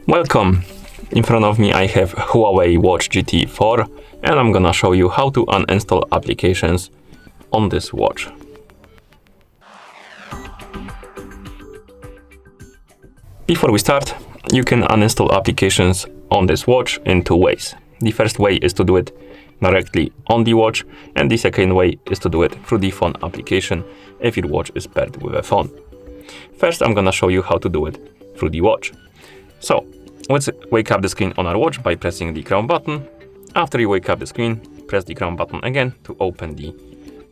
Welcome! In front of me I have Huawei Watch GT 4 and I'm gonna show you how to uninstall applications on this watch. Before we start, you can uninstall applications on this watch in two ways. The first way is to do it directly on the watch, and the second way is to do it through the phone application if your watch is paired with a phone. First, I'm gonna show you how to do it through the watch. So, let's wake up the screen on our watch by pressing the crown button. After you wake up the screen, press the crown button again to open the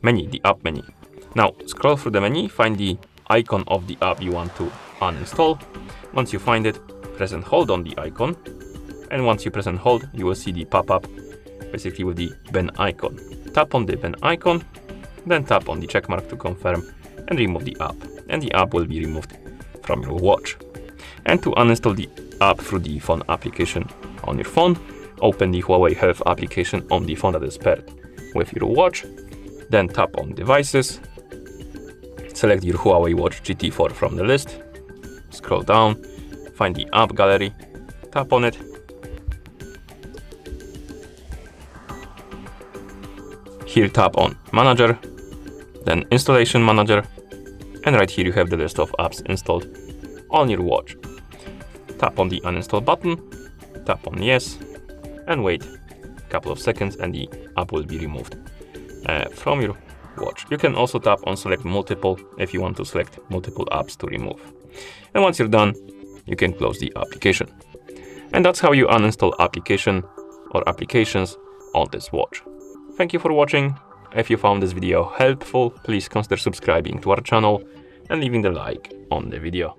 menu, the app menu. Now, scroll through the menu, find the icon of the app you want to uninstall. Once you find it, press and hold on the icon. And once you press and hold, you will see the pop-up, basically with the ban icon. Tap on the ban icon, then tap on the check mark to confirm and remove the app. And the app will be removed from your watch. And to uninstall the app through the phone application on your phone, open the Huawei Health application on the phone that is paired with your watch. Then tap on Devices. Select your Huawei Watch GT 4 from the list. Scroll down, find the app gallery, tap on it. Here tap on Manager, then Installation Manager, and right here you have the list of apps installed on your watch. Tap on the uninstall button, tap on yes, and wait a couple of seconds and the app will be removed from your watch. You can also tap on select multiple if you want to select multiple apps to remove. And once you're done, you can close the application. And that's how you uninstall application or applications on this watch. Thank you for watching. If you found this video helpful, please consider subscribing to our channel and leaving the like on the video.